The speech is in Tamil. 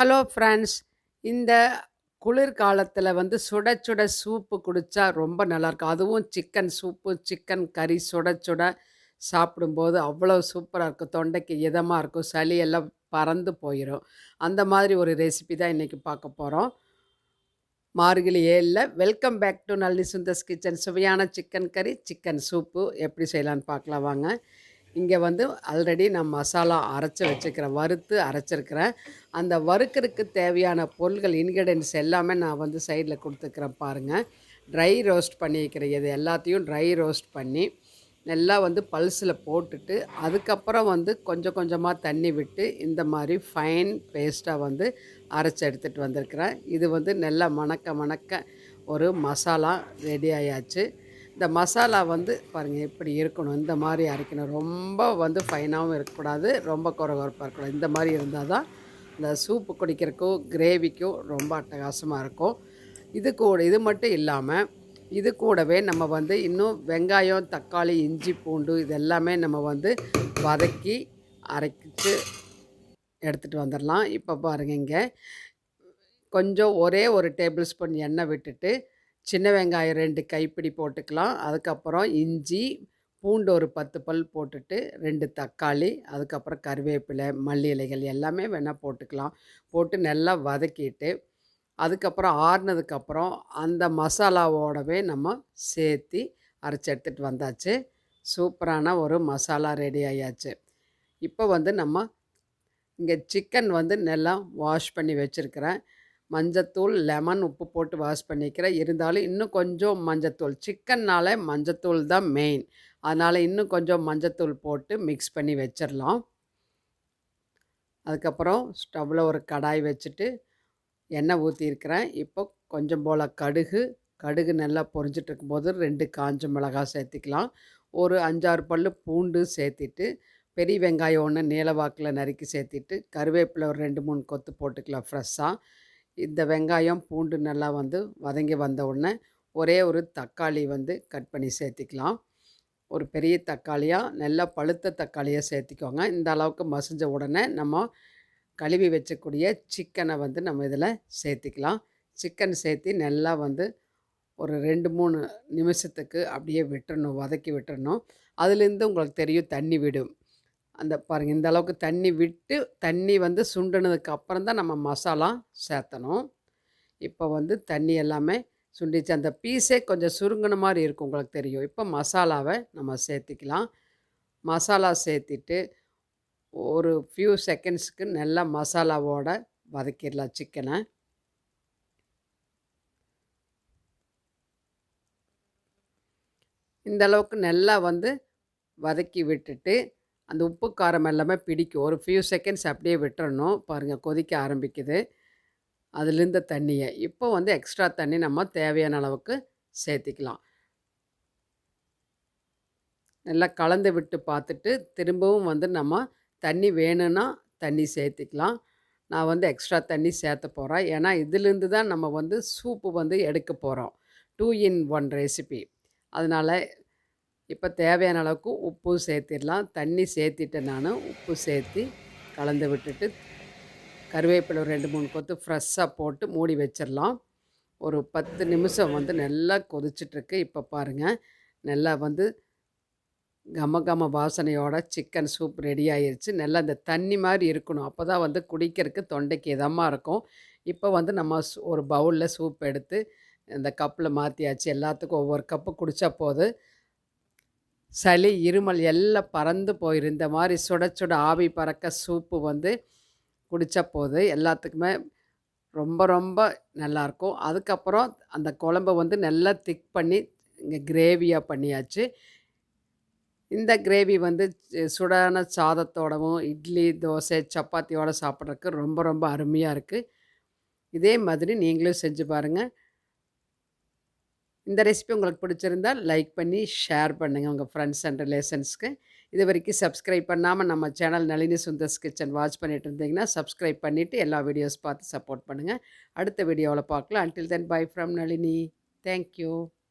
Hello friends. இந்த குளிர்காலத்தில வந்து சுட சுட சூப்பு குடிச்சா ரொம்ப நல்லாயிருக்கும். அதுவும் சிக்கன் சூப்பு, சிக்கன் கறி சுட சுட சாப்பிடும்போது அவ்வளோ சூப்பரா இருக்கும். தொண்டைக்கு இதமா இருக்கும். சளி எல்லாம் பறந்து போயிரும். அந்த மாதிரி ஒரு ரெசிபி தான் இன்னைக்கு பார்க்க போறோம். மார்கழி 7ல welcome back to Nalli Sundar's kitchen. சுவையான சிக்கன் கறி, சிக்கன் சூப்பு எப்படி செய்யலான்னு பார்க்கலாம் வாங்க. இங்கே வந்து ஆல்ரெடி நான் மசாலா அரைச்சி வச்சுக்கிறேன், வறுத்து அரைச்சிருக்கிறேன். அந்த வறுக்கிறதுக்கு தேவையான பொருள்கள் இன்க்ரீடியன்ட்ஸ் எல்லாமே நான் வந்து சைடில் கொடுத்துக்கிறேன் பாருங்கள். ட்ரை ரோஸ்ட் பண்ணி வைக்கிறேன். இது எல்லாத்தையும் ட்ரை ரோஸ்ட் பண்ணி நல்லா வந்து பல்ஸில் போட்டுட்டு அதுக்கப்புறம் வந்து கொஞ்சம் கொஞ்சமாக தண்ணி விட்டு இந்த மாதிரி ஃபைன் பேஸ்ட்டாக வந்து அரைச்சி எடுத்துகிட்டு வந்திருக்கிறேன். இது வந்து நல்லா மணக்க மணக்க ஒரு மசாலா ரெடி ஆயாச்சு. இந்த மசாலா வந்து பாருங்கள் எப்படி இருக்கணும், இந்த மாதிரி அரைக்கணும். ரொம்ப வந்து ஃபைனாகவும் இருக்கக்கூடாது, ரொம்ப கொரகொரப்பாக இருக்கக்கூடாது. இந்த மாதிரி இருந்தால் தான் இந்த சூப்பு குடிக்கிறதுக்கும் கிரேவிக்கும் ரொம்ப அட்டகாசமாக இருக்கும். இது மட்டும் இல்லாமல் இது கூடவே நம்ம வந்து இன்னும் வெங்காயம், தக்காளி, இஞ்சி, பூண்டு இது எல்லாமே நம்ம வந்து வதக்கி அரைச்சு எடுத்துகிட்டு வந்துடலாம். இப்போ பாருங்கள், இங்கே கொஞ்சம் ஒரே ஒரு டேபிள் ஸ்பூன் எண்ணெய் விட்டுட்டு சின்ன வெங்காயம் 2 கைப்பிடி போட்டுக்கலாம். அதுக்கப்புறம் இஞ்சி, பூண்டு ஒரு 10 பல் போட்டுட்டு 2 தக்காளி, அதுக்கப்புறம் கருவேப்பிலை, மல்லி இலைகள் எல்லாமே வேணால் போட்டுக்கலாம். போட்டு நல்லா வதக்கிட்டு அதுக்கப்புறம் ஆறுனதுக்கப்புறம் அந்த மசாலாவோடவே நம்ம சேர்த்தி அரைச்சி எடுத்துகிட்டு வந்தாச்சு. சூப்பரான ஒரு மசாலா ரெடி ஆயாச்சு. இப்போ வந்து நம்ம இங்கே சிக்கன் வந்து நல்லா வாஷ் பண்ணி வச்சுருக்கிறேன். மஞ்சத்தூள், லெமன், உப்பு போட்டு வாஷ் பண்ணிக்கிறேன். இருந்தாலும் இன்னும் கொஞ்சம் மஞ்சத்தூள், சிக்கன்னால மஞ்சத்தூள் தான் மெயின். அதனால் இன்னும் கொஞ்சம் மஞ்சத்தூள் போட்டு மிக்ஸ் பண்ணி வச்சிடலாம். அதுக்கப்புறம் ஸ்டவ்வில் ஒரு கடாய் வச்சுட்டு எண்ணெய் ஊற்றிருக்கிறேன். இப்போ கொஞ்சம் போல் கடுகு நல்லா பொரிஞ்சிட்டு இருக்கும்போது 2 காஞ்ச மிளகாய் சேர்த்திக்கலாம். ஒரு 5, 6 பல் பூண்டு சேர்த்திட்டு, பெரிய வெங்காயம் 1 நீள வாக்கில் நறுக்கி சேர்த்திட்டு, கருவேப்பிலை ஒரு 2, 3 கொத்து போட்டுக்கலாம் ஃப்ரெஷ்ஷாக. இந்த வெங்காயம், பூண்டு நல்லா வந்து வதங்கி வந்த உடனே ஒரே ஒரு தக்காளி வந்து கட் பண்ணி சேர்த்திக்கலாம். ஒரு பெரிய தக்காளியாக நல்லா பழுத்த தக்காளியாக சேர்த்திக்கோங்க. இந்த அளவுக்கு மசிஞ்ச உடனே நம்ம கழுவி வச்சக்கூடிய சிக்கனை வந்து நம்ம இதில் சேர்த்திக்கலாம். சிக்கன் சேர்த்தி நல்லா வந்து ஒரு 2, 3 நிமிஷத்துக்கு அப்படியே விட்டுறணும், வதக்கி விட்டுறணும். அதுலேருந்து உங்களுக்கு தெரியும் தண்ணி விடும். அந்த பாருங்கள், இந்த அளவுக்கு தண்ணி விட்டு தண்ணி வந்து சுண்டுனதுக்கு அப்புறம் தான் நம்ம மசாலா சேர்த்தணும். இப்போ வந்து தண்ணி எல்லாமே சுண்டிச்சு. அந்த பீஸே கொஞ்சம் சுருங்கின மாதிரி இருக்கும், உங்களுக்கு தெரியும். இப்போ மசாலாவை நம்ம சேர்த்திக்கலாம். மசாலா சேர்த்திட்டு ஒரு ஃபியூ செகண்ட்ஸுக்கு நல்லா மசாலாவோட வதக்கிடலாம் சிக்கனை. இந்த அளவுக்கு நல்லா வந்து வதக்கி விட்டுட்டு அந்த உப்பு காரம் எல்லாமே பிடிக்கும். ஒரு ஃபியூ செகண்ட்ஸ் அப்படியே விட்டுறணும். பாருங்கள், கொதிக்க ஆரம்பிக்குது அதுலேருந்து தண்ணியை. இப்போ வந்து எக்ஸ்ட்ரா தண்ணி நம்ம தேவையான அளவுக்கு சேர்த்திக்கலாம். நல்லா கலந்து விட்டு பார்த்துட்டு திரும்பவும் வந்து நம்ம தண்ணி வேணும்னா தண்ணி சேர்த்திக்கலாம். நான் வந்து எக்ஸ்ட்ரா தண்ணி சேர்த்த போகிறேன். ஏன்னா இதிலேருந்து தான் நம்ம வந்து சூப்பு வந்து எடுக்க போகிறோம். 2 in 1 ரெசிபி. அதனால் இப்போ தேவையான அளவுக்கு உப்பு சேர்த்திடலாம். தண்ணி சேர்த்திட்டு நான் உப்பு சேர்த்தி கலந்து விட்டுட்டு கருவேப்பிலை ஒரு 2, 3 கொத்து ஃப்ரெஷ்ஷாக போட்டு மூடி வச்சிடலாம். ஒரு 10 நிமிஷம் வந்து நல்லா கொதிச்சிட்ருக்கு. இப்போ பாருங்கள், நல்லா வந்து கம வாசனையோட சிக்கன் சூப் ரெடி ஆயிருச்சு. நல்லா இந்த தண்ணி மாதிரி இருக்கணும். அப்போ தான் வந்து குடிக்கிறதுக்கு தொண்டைக்கு இதமாக இருக்கும். இப்போ வந்து நம்ம ஒரு பவுலில் சூப் எடுத்து இந்த கப்பில் மாற்றியாச்சு. எல்லாத்துக்கும் ஒவ்வொரு கப்பு குடித்தா போதும். சளி, இருமல் எல்லாம் பறந்து போயிடும். இந்த மாதிரி சுட சுட ஆவி பறக்க சூப்பு வந்து குடித்தா போதும். எல்லாத்துக்குமே ரொம்ப ரொம்ப நல்லாயிருக்கும். அதுக்கப்புறம் அந்த குழம்ப வந்து நல்லா திக் பண்ணி இங்கே கிரேவியாக பண்ணியாச்சு. இந்த கிரேவி வந்து சுடான சாதத்தோடவும், இட்லி, தோசை, சப்பாத்தியோட சாப்பிட்றதுக்கு ரொம்ப ரொம்ப அருமையாக இருக்குது. இதே மாதிரி நீங்களும் செஞ்சு பாருங்கள். இந்த ரெசிபி உங்களுக்கு பிடிச்சிருந்தால் லைக் பண்ணி ஷேர் பண்ணுங்கள் உங்கள் ஃப்ரெண்ட்ஸ் அண்ட் ரிலேஷன்ஸ்க்கு. இது வரைக்கும் சப்ஸ்கிரைப் பண்ணாமல் நம்ம channel Nalini Sundar's kitchen watch பண்ணிட்டு இருந்தீங்கன்னா சப்ஸ்கிரைப் பண்ணிவிட்டு எல்லா வீடியோஸ் பார்த்து சப்போர்ட் பண்ணுங்கள். அடுத்த வீடியோவில் பார்க்கலாம். Until then by from Nalini. Thank you.